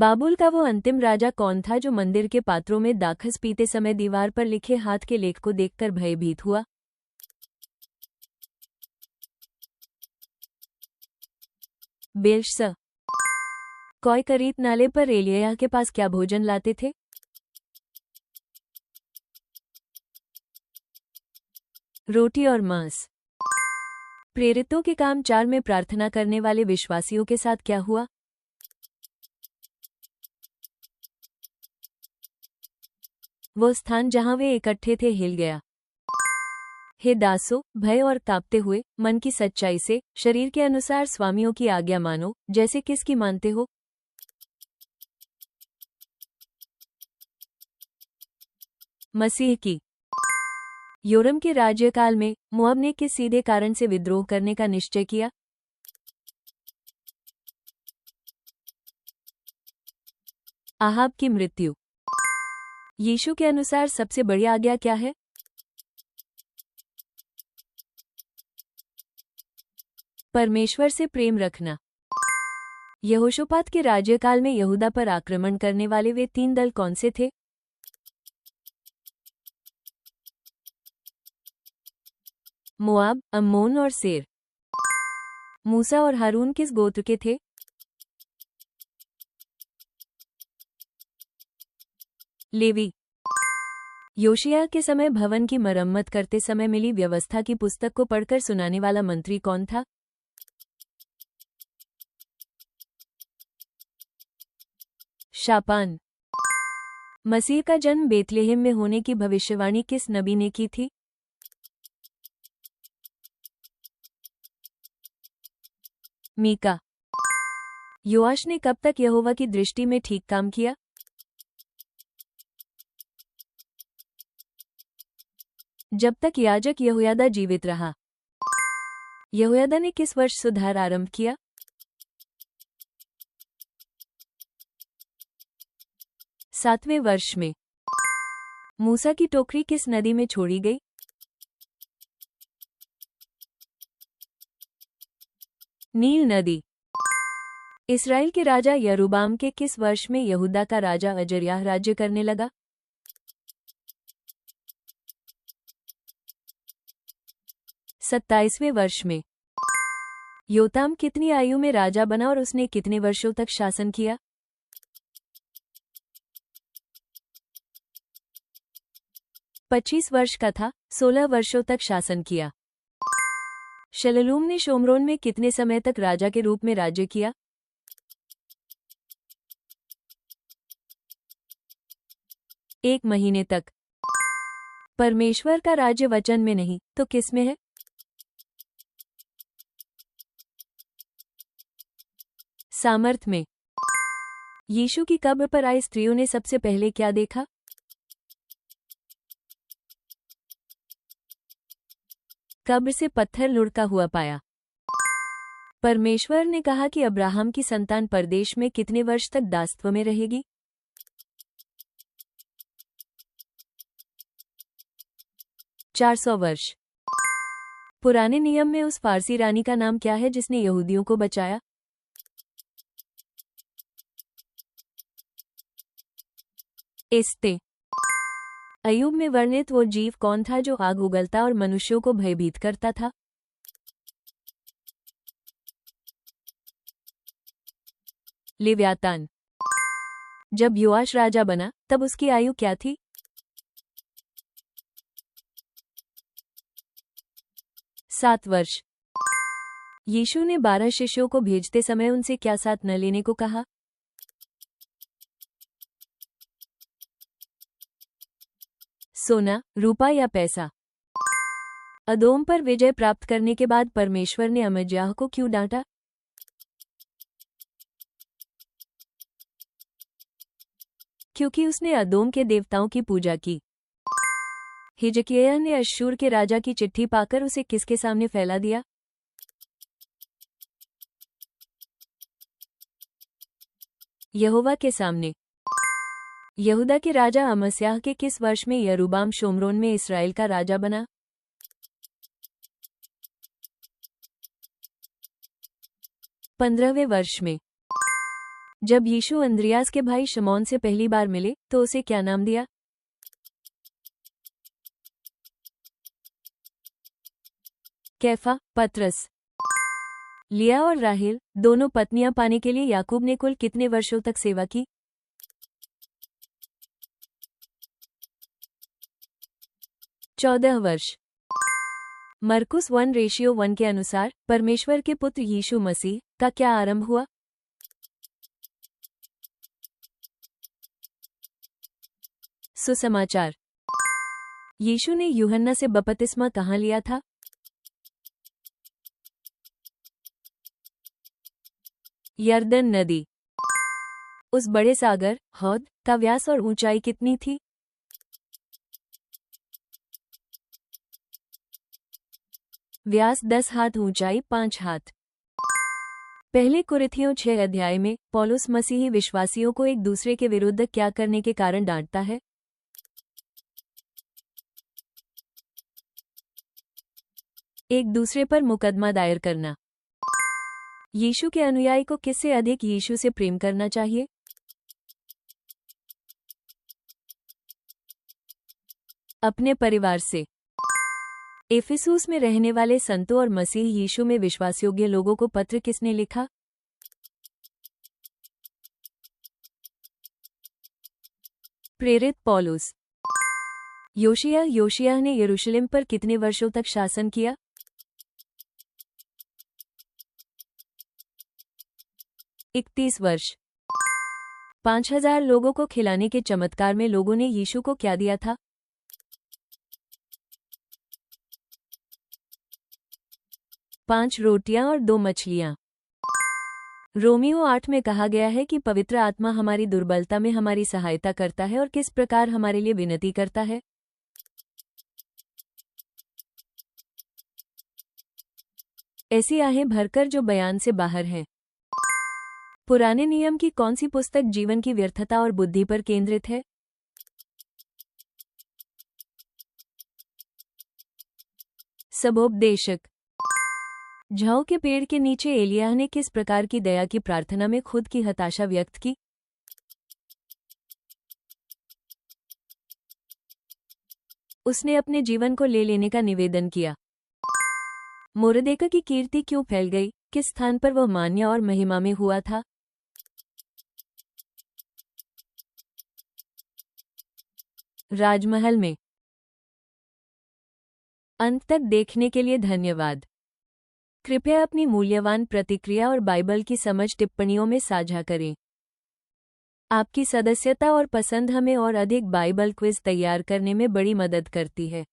बाबुल का वो अंतिम राजा कौन था जो मंदिर के पात्रों में दाखस पीते समय दीवार पर लिखे हाथ के लेख को देखकर भयभीत हुआ? बेल्श। कॉय करीत नाले पर एलिय्याह के पास क्या भोजन लाते थे? रोटी और मांस। प्रेरितों के काम 4 में प्रार्थना करने वाले विश्वासियों के साथ क्या हुआ? वो स्थान जहां वे इकट्ठे थे हिल गया। हे दासों, भय और कांपते हुए मन की सच्चाई से शरीर के अनुसार स्वामियों की आज्ञा मानो, जैसे किसकी मानते हो? मसीह की। योरम के राज्यकाल में मोआब ने किस सीधे कारण से विद्रोह करने का निश्चय किया? आहाब की मृत्यु। यीशु के अनुसार सबसे बड़ी आज्ञा क्या है? परमेश्वर से प्रेम रखना। यहोशापात के राज्यकाल में यहूदा पर आक्रमण करने वाले वे 3 दल कौन से थे? मोआब, अम्मोन और सेर। मूसा और हारून किस गोत्र के थे? लेवी। योशिय्याह के समय भवन की मरम्मत करते समय मिली व्यवस्था की पुस्तक को पढ़कर सुनाने वाला मंत्री कौन था? शापान। मसीह का जन्म बेतलेहम में होने की भविष्यवाणी किस नबी ने की थी? मीका। योआश ने कब तक यहोवा की दृष्टि में ठीक काम किया? जब तक याजक यहोयादा जीवित रहा। यहोयादा ने किस वर्ष सुधार आरंभ किया? 7वें वर्ष में। मूसा की टोकरी किस नदी में छोड़ी गई? नील नदी। इस्राएल के राजा यरूबाम के किस वर्ष में यहूदा का राजा अजर्याह राज्य करने लगा? 27वें वर्ष में। योताम कितनी आयु में राजा बना और उसने कितने वर्षों तक शासन किया? 25 वर्ष का था, 16 वर्षों तक शासन किया। शललूम ने शोम्रोन में कितने समय तक राजा के रूप में राज्य किया? 1 महीने तक। परमेश्वर का राज्य वचन में नहीं तो किस में है? सामर्थ में। यीशु की कब्र पर आई स्त्रियों ने सबसे पहले क्या देखा? कब्र से पत्थर लुढ़का हुआ पाया। परमेश्वर ने कहा कि अब्राहम की संतान परदेश में कितने वर्ष तक दासत्व में रहेगी? 400 वर्ष। पुराने नियम में उस फारसी रानी का नाम क्या है जिसने यहूदियों को बचाया? एस्ते। अय्यूब में वर्णित वो जीव कौन था जो आग उगलता और मनुष्यों को भयभीत करता था? लिव्यातान। जब योआश राजा बना तब उसकी आयु क्या थी? 7 वर्ष। यीशु ने 12 शिष्यों को भेजते समय उनसे क्या साथ न लेने को कहा? सोना, रूपा या पैसा। अदोम पर विजय प्राप्त करने के बाद परमेश्वर ने अमज्याह को क्यों डांटा? क्योंकि उसने अदोम के देवताओं की पूजा की। हिजकिय्याह ने अश्शूर के राजा की चिट्ठी पाकर उसे किसके सामने फैला दिया? यहोवा के सामने। यहूदा के राजा अमस्याह के किस वर्ष में यरूबाम शोम्रोन में इस्राएल का राजा बना? 15वें वर्ष में। जब यीशु अंद्रियास के भाई शमौन से पहली बार मिले तो उसे क्या नाम दिया? कैफा, पतरस। लिया और राहेल दोनों पत्नियां पाने के लिए याकूब ने कुल कितने वर्षों तक सेवा की? 14 वर्ष। मरकुस 1:1 के अनुसार परमेश्वर के पुत्र यीशु मसीह का क्या आरंभ हुआ? सुसमाचार। यीशु ने यूहन्ना से बपतिस्मा कहाँ लिया था? यरदन नदी। उस बड़े सागर हौद का व्यास और ऊंचाई कितनी थी? व्यास 10 हाथ, ऊंचाई 5 हाथ। पहले कुरिन्थियों 6 अध्याय में पौलुस मसीही विश्वासियों को एक दूसरे के विरुद्ध क्या करने के कारण डांटता है? एक दूसरे पर मुकदमा दायर करना। यीशु के अनुयायी को किससे अधिक यीशु से प्रेम करना चाहिए? अपने परिवार से। एफिसुस में रहने वाले संतों और मसीह यीशु में विश्वासयोग्य लोगों को पत्र किसने लिखा? प्रेरित पौलुस। योशिय्याह ने यरूशलेम पर कितने वर्षों तक शासन किया? 31 वर्ष। 5000 लोगों को खिलाने के चमत्कार में लोगों ने यीशु को क्या दिया था? 5 रोटियां और 2 मछलियां। रोमियो 8 में कहा गया है कि पवित्र आत्मा हमारी दुर्बलता में हमारी सहायता करता है और किस प्रकार हमारे लिए विनती करता है? ऐसी आहें भरकर जो बयान से बाहर हैं। पुराने नियम की कौन सी पुस्तक जीवन की व्यर्थता और बुद्धि पर केंद्रित है? सबोपदेशक। झाऊ के पेड़ के नीचे एलिय्याह ने किस प्रकार की दया की प्रार्थना में खुद की हताशा व्यक्त की? उसने अपने जीवन को ले लेने का निवेदन किया। मोरदेका की कीर्ति क्यों फैल गई? किस स्थान पर वह मान्य और महिमा में हुआ था? राजमहल में। अंत तक देखने के लिए धन्यवाद। कृपया अपनी मूल्यवान प्रतिक्रिया और बाइबल की समझ टिप्पणियों में साझा करें। आपकी सदस्यता और पसंद हमें और अधिक बाइबल क्विज तैयार करने में बड़ी मदद करती है।